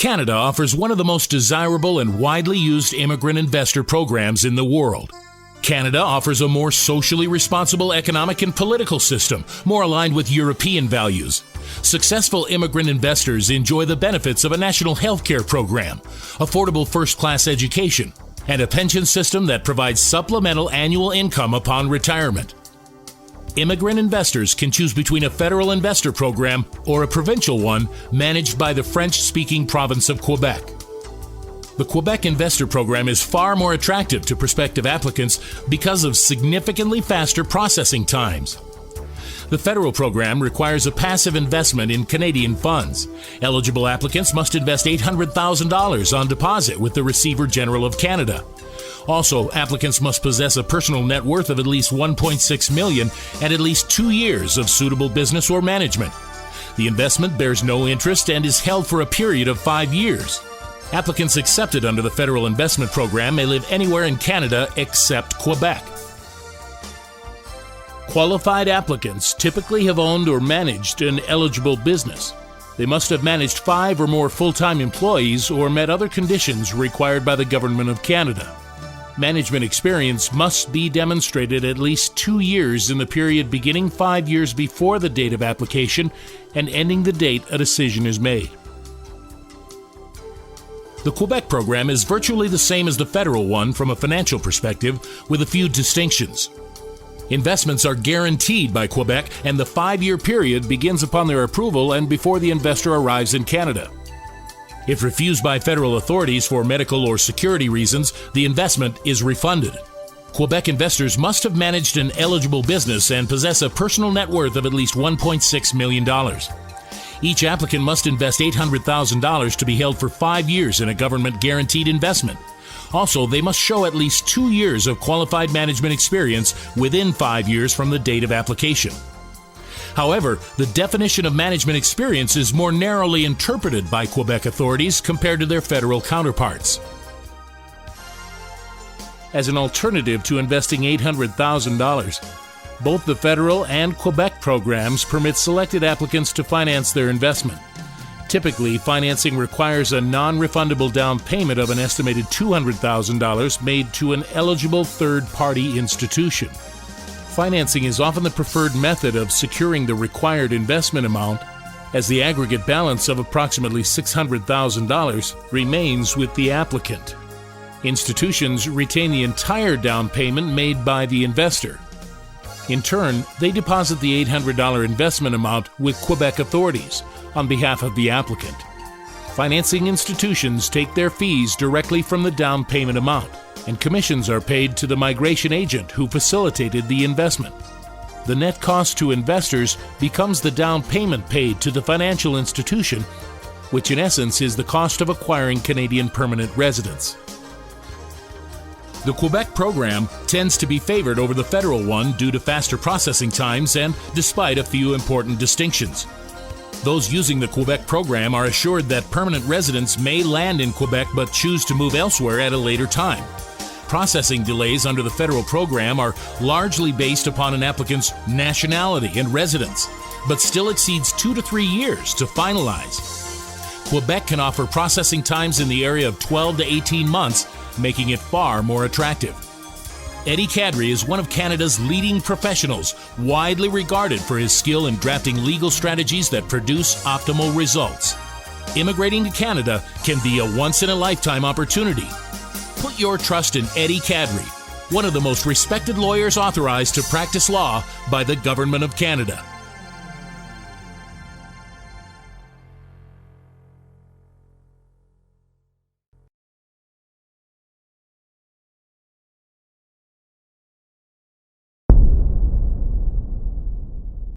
Canada offers one of the most desirable and widely used immigrant investor programs in the world. Canada offers a more socially responsible economic and political system, more aligned with European values. Successful immigrant investors enjoy the benefits of a national health care program, affordable first-class education, and a pension system that provides supplemental annual income upon retirement. Immigrant investors can choose between a federal investor program or a provincial one managed by the French-speaking province of Quebec. The Quebec Investor Program is far more attractive to prospective applicants because of significantly faster processing times. The federal program requires a passive investment in Canadian funds. Eligible applicants must invest $800,000 on deposit with the Receiver General of Canada. Also, applicants must possess a personal net worth of at least $1.6 million and at least 2 years of suitable business or management. The investment bears no interest and is held for a period of 5 years. Applicants accepted under the Federal Investment Program may live anywhere in Canada except Quebec. Qualified applicants typically have owned or managed an eligible business. They must have managed 5 or more full-time employees or met other conditions required by the Government of Canada. Management experience must be demonstrated at least 2 years in the period beginning 5 years before the date of application and ending the date a decision is made. The Quebec program is virtually the same as the federal one from a financial perspective, with a few distinctions. Investments are guaranteed by Quebec, and the 5-year period begins upon their approval and before the investor arrives in Canada. If refused by federal authorities for medical or security reasons, the investment is refunded. Quebec investors must have managed an eligible business and possess a personal net worth of at least $1.6 million. Each applicant must invest $800,000 to be held for 5 years in a government-guaranteed investment. Also, they must show at least 2 years of qualified management experience within 5 years from the date of application. However, the definition of management experience is more narrowly interpreted by Quebec authorities compared to their federal counterparts. As an alternative to investing $800,000, both the federal and Quebec programs permit selected applicants to finance their investment. Typically, financing requires a non-refundable down payment of an estimated $200,000 made to an eligible third-party institution. Financing is often the preferred method of securing the required investment amount, as the aggregate balance of approximately $600,000 remains with the applicant. Institutions retain the entire down payment made by the investor. In turn, they deposit the $800 investment amount with Quebec authorities on behalf of the applicant. Financing institutions take their fees directly from the down payment amount, and commissions are paid to the migration agent who facilitated the investment. The net cost to investors becomes the down payment paid to the financial institution, which in essence is the cost of acquiring Canadian permanent residence. The Quebec program tends to be favored over the federal one due to faster processing times and despite a few important distinctions. Those using the Quebec program are assured that permanent residents may land in Quebec but choose to move elsewhere at a later time. Processing delays under the federal program are largely based upon an applicant's nationality and residence, but still exceeds 2 to 3 years to finalize. Quebec can offer processing times in the area of 12 to 18 months, making it far more attractive. Eddie Kadri is one of Canada's leading professionals, widely regarded for his skill in drafting legal strategies that produce optimal results. Immigrating to Canada can be a once-in-a-lifetime opportunity. Put your trust in Eddie Kadri, one of the most respected lawyers authorized to practice law by the Government of Canada.